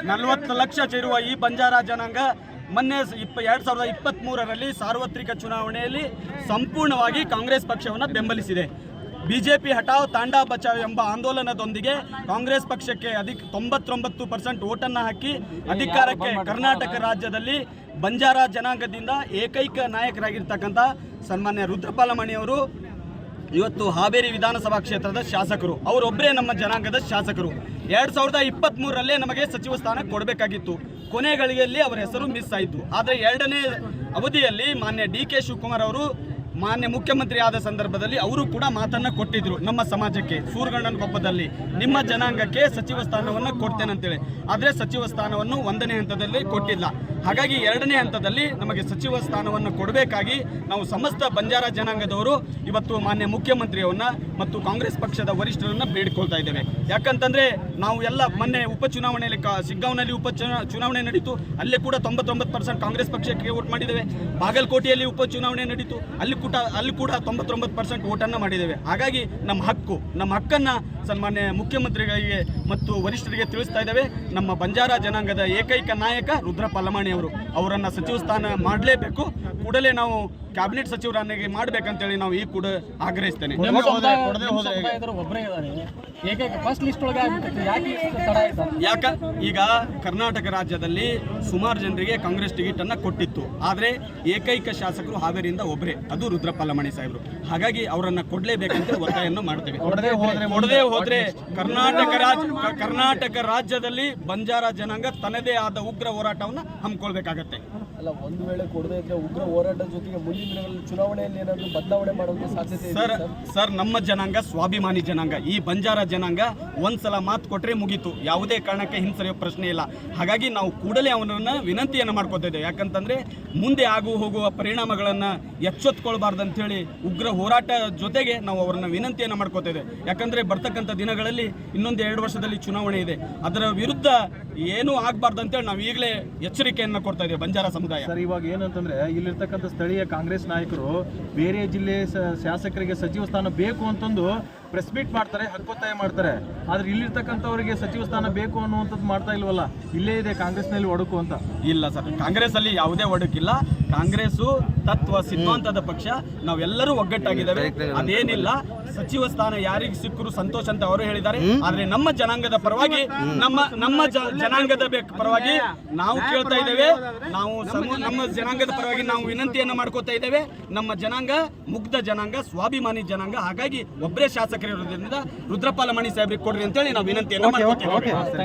40 ಲಕ್ಷ ಸೇರುವ ಈ ಬಂಜಾರ ಜನಾಂಗ ಮೊನ್ನೆ 2023ರಲ್ಲಿ ಸಾರ್ವತ್ರಿಕ ಚುನಾವಣೆಯಲ್ಲಿ ಸಂಪೂರ್ಣವಾಗಿ ಕಾಂಗ್ರೆಸ್ ಪಕ್ಷವನ್ನು ಬೆಂಬಲಿಸಿದೆ. ಬಿಜೆಪಿ ಹಟಾವ್ ತಾಂಡಾ ಬಚಾವ್ ಎಂಬ ಆಂದೋಲನದೊಂದಿಗೆ ಕಾಂಗ್ರೆಸ್ ಪಕ್ಷಕ್ಕೆ 99% ಓಟನ್ನು ಹಾಕಿ ಅಧಿಕಾರಕ್ಕೆ ಕರ್ನಾಟಕ ರಾಜ್ಯದಲ್ಲಿ ಬಂಜಾರ ಜನಾಂಗದಿಂದ ಏಕೈಕ ನಾಯಕರಾಗಿರ್ತಕ್ಕಂಥ ಸನ್ಮಾನ್ಯ ರುದ್ರಪಾಲಮಣಿಯವರು ಇವತ್ತು ಹಾವೇರಿ ವಿಧಾನಸಭಾ ಕ್ಷೇತ್ರದ ಶಾಸಕರು. ಅವರೊಬ್ಬರೇ ನಮ್ಮ ಜನಾಂಗದ ಶಾಸಕರು. 2023ರಲ್ಲೇ ನಮಗೆ ಸಚಿವ ಸ್ಥಾನ ಕೊಡಬೇಕಾಗಿತ್ತು. ಕೊನೆ ಗಳಿಗೆಯಲ್ಲಿ ಅವರ ಹೆಸರು ಮಿಸ್ ಆಯಿತು. ಆದರೆ ಎರಡನೇ ಅವಧಿಯಲ್ಲಿ ಮಾನ್ಯ DK ಶಿವಕುಮಾರ್ ಅವರು ಮಾನ್ಯ ಮುಖ್ಯಮಂತ್ರಿ ಆದ ಸಂದರ್ಭದಲ್ಲಿ ಅವರು ಕೂಡ ಮಾತನ್ನು ಕೊಟ್ಟಿದ್ರು ನಮ್ಮ ಸಮಾಜಕ್ಕೆ ಸೂರಗಣ್ಣನಕೊಪ್ಪದಲ್ಲಿ ನಿಮ್ಮ ಜನಾಂಗಕ್ಕೆ ಸಚಿವ ಸ್ಥಾನವನ್ನು ಕೊಡ್ತೇನಂತೇಳಿ. ಆದರೆ ಸಚಿವ ಸ್ಥಾನವನ್ನು 1ನೇ ಹಂತದಲ್ಲಿ ಕೊಟ್ಟಿಲ್ಲ. ಹಾಗಾಗಿ 2ನೇ ಹಂತದಲ್ಲಿ ನಮಗೆ ಸಚಿವ ಸ್ಥಾನವನ್ನು ಕೊಡಬೇಕಾಗಿ ನಾವು ಸಮಸ್ತ ಬಂಜಾರ ಜನಾಂಗದವರು ಇವತ್ತು ಮಾನ್ಯ ಮುಖ್ಯಮಂತ್ರಿಯವನ್ನ ಮತ್ತು ಕಾಂಗ್ರೆಸ್ ಪಕ್ಷದ ವರಿಷ್ಠರನ್ನ ಬೇಡಿಕೊಳ್ತಾ ಇದ್ದೇವೆ. ಯಾಕಂತಂದ್ರೆ ನಾವು ಎಲ್ಲ ಮೊನ್ನೆ ಉಪಚುನಾವಣೆಯಲ್ಲಿ ಶಿಗ್ಗಾಂವ್ನಲ್ಲಿ ಚುನಾವಣೆ ನಡೀತು. ಅಲ್ಲಿ ಕೂಡ 99% ಕಾಂಗ್ರೆಸ್ ಪಕ್ಷಕ್ಕೆ ವೋಟ್ ಮಾಡಿದ್ದೇವೆ. ಬಾಗಲಕೋಟೆಯಲ್ಲಿ ಉಪಚುನಾವಣೆ ನಡೀತು. ಅಲ್ಲಿ ಕೂಡ 99% ಓಟನ್ನು ಮಾಡಿದ್ದೇವೆ. ಹಾಗಾಗಿ ನಮ್ಮ ಹಕ್ಕನ್ನು ಸನ್ಮಾನ್ಯ ಮುಖ್ಯಮಂತ್ರಿಗಳಿಗೆ ಮತ್ತು ವರಿಷ್ಠರಿಗೆ ತಿಳಿಸ್ತಾ ಇದ್ದೇವೆ. ನಮ್ಮ ಬಂಜಾರ ಜನಾಂಗದ ಏಕೈಕ ನಾಯಕ ರುದ್ರಪಾಲಮಣಿ ಅವರನ್ನು ಸಚಿವ ಸ್ಥಾನ ಮಾಡಲೇಬೇಕು. ಕೂಡಲೇ ನಾವು ಕ್ಯಾಬಿನೆಟ್ ಸಚಿವರನ್ನಾಗಿ ಮಾಡಬೇಕಂತೇಳಿ ನಾವು ಈ ಕೂಡ ಆಗ್ರಹಿಸ್ತೇನೆ. ಯಾಕ ಈಗ ಕರ್ನಾಟಕ ರಾಜ್ಯದಲ್ಲಿ ಸುಮಾರು ಜನರಿಗೆ ಕಾಂಗ್ರೆಸ್ ಟಿಕೆಟ್ ಅನ್ನ ಕೊಟ್ಟಿತ್ತು. ಆದರೆ ಏಕೈಕ ಶಾಸಕರು ಹಾವೇರಿಯಿಂದ ಒಬ್ಬರೇ, ಅದು ರುದ್ರಪಾಲಮಣಿ ಸಾಹೇಬರು. ಹಾಗಾಗಿ ಅವರನ್ನ ಕೊಡಲೇಬೇಕಂತ ಒತ್ತಾಯನ್ನು ಮಾಡ್ತೇವೆ. ಕೊಡದೆ ಹೋದ್ರೆ ಕರ್ನಾಟಕ ರಾಜ್ಯದಲ್ಲಿ ಬಂಜಾರ ಜನಾಂಗ ತನ್ನದೇ ಆದ ಉಗ್ರ ಹೋರಾಟವನ್ನು ಹಮ್ಮಿಕೊಳ್ಬೇಕಾಗತ್ತೆ. ಅಲ್ಲ, ಒಂದು ವೇಳೆ ಕೊಡದೇ ಇದ್ರೆ ಉಗ್ರ ಹೋರಾಟದ ಜೊತೆಗೆ ಮುಂದಿನ ದಿನಗಳಲ್ಲಿ ಚುನಾವಣೆಯಲ್ಲಿ ಏನಾದರೂ ಬದಲಾವಣೆ ಮಾಡೋದಕ್ಕೆ ಸಾಧ್ಯತೆ ಇದೆ ಸರ್? ನಮ್ಮ ಜನಾಂಗ ಸ್ವಾಭಿಮಾನಿ ಜನಾಂಗ. ಈ ಬಂಜಾರ ಜನಾಂಗ ಒಂದ್ಸಲ ಮಾತು ಕೊಟ್ಟರೆ ಮುಗೀತು. ಯಾವುದೇ ಕಾರಣಕ್ಕೆ ಹಿಂಸರಿಯೋ ಪ್ರಶ್ನೆ ಇಲ್ಲ. ಹಾಗಾಗಿ ನಾವು ಕೂಡಲೇ ಅವನನ್ನು ವಿನಂತಿಯನ್ನು ಮಾಡ್ಕೋತಾ ಇದ್ದೇವೆ. ಯಾಕಂತಂದ್ರೆ ಮುಂದೆ ಹೋಗುವ ಪರಿಣಾಮಗಳನ್ನು ಎಚ್ಚೆತ್ತುಕೊಳ್ಬಾರ್ದಂತೇಳಿ ಉಗ್ರ ಹೋರಾಟ ಜೊತೆಗೆ ನಾವು ಅವರನ್ನು ವಿನಂತಿಯನ್ನು ಮಾಡ್ಕೋತಾ ಇದ್ದೇವೆ. ಯಾಕಂದ್ರೆ ಬರ್ತಕ್ಕಂಥ ದಿನಗಳಲ್ಲಿ ಇನ್ನೊಂದು 2 ವರ್ಷದಲ್ಲಿ ಚುನಾವಣೆ ಇದೆ. ಅದರ ವಿರುದ್ಧ ಏನೂ ಆಗಬಾರ್ದಂತೇಳಿ ನಾವು ಈಗಲೇ ಎಚ್ಚರಿಕೆಯನ್ನು ಕೊಡ್ತಾ ಇದ್ದೇವೆ ಬಂಜಾರ ಸಮುದಾಯ. ಸರ್, ಇವಾಗ ಏನಂತಂದ್ರೆ ಇಲ್ಲಿರ್ತಕ್ಕಂಥ ಸ್ಥಳೀಯ ಕಾಂಗ್ರೆಸ್ ನಾಯಕರು ಬೇರೆ ಜಿಲ್ಲೆ ಶಾಸಕರಿಗೆ ಸಚಿವ ಸ್ಥಾನ ಬೇಕು ಅಂತಂದು ಪ್ರೆಸ್ ಮೀಟ್ ಮಾಡ್ತಾರೆ, ಹಕ್ಕೊತ್ತಾಯ ಮಾಡ್ತಾರೆ. ಆದ್ರೆ ಇಲ್ಲಿರ್ತಕ್ಕಂಥವರಿಗೆ ಸಚಿವ ಸ್ಥಾನ ಬೇಕು ಅನ್ನುವಂಥದ್ದು ಮಾಡ್ತಾ ಇಲ್ವಲ್ಲ. ಇಲ್ಲೇ ಇದೆ ಕಾಂಗ್ರೆಸ್ನಲ್ಲಿ ಒಡಕು ಅಂತ. ಇಲ್ಲ ಸರ್, ಕಾಂಗ್ರೆಸ್ ಅಲ್ಲಿ ಯಾವುದೇ ಒಡಕಿಲ್ಲ. ಕಾಂಗ್ರೆಸ್ಸು ತತ್ವ ಸಿದ್ಧಾಂತದ ಪಕ್ಷ. ನಾವೆಲ್ಲರೂ ಒಗ್ಗಟ್ಟಾಗಿದ್ದೇವೆ. ಅದೇನಿಲ್ಲ, ಸಚಿವ ಸ್ಥಾನ ಯಾರಿಗೆ ಸಿಕ್ಕರು ಸಂತೋಷ ಅಂತ ಅವರು ಹೇಳಿದ್ದಾರೆ. ಆದ್ರೆ ನಮ್ಮ ಜನಾಂಗದ ಪರವಾಗಿ ನಮ್ಮ ಜನಾಂಗದ ಪರವಾಗಿ ನಾವು ಕೇಳ್ತಾ ಇದ್ದೇವೆ. ನಮ್ಮ ಜನಾಂಗದ ಪರವಾಗಿ ನಾವು ವಿನಂತಿಯನ್ನು ಮಾಡ್ಕೋತಾ ಇದ್ದೇವೆ. ನಮ್ಮ ಜನಾಂಗ ಮುಗ್ಧ ಜನಾಂಗ, ಸ್ವಾಭಿಮಾನಿ ಜನಾಂಗ. ಹಾಗಾಗಿ ಒಬ್ಬರೇ ಶಾಸಕರಿರೋದ್ರಿಂದ ರುದ್ರಪಾಲಮಣಿ ಸಾಹೇಬ್ರಿಗೆ ಕೊಡ್ರಿ ಅಂತೇಳಿ ನಾವು ವಿನಂತಿಯನ್ನು ಮಾಡ್ಕೋತೇವೆ.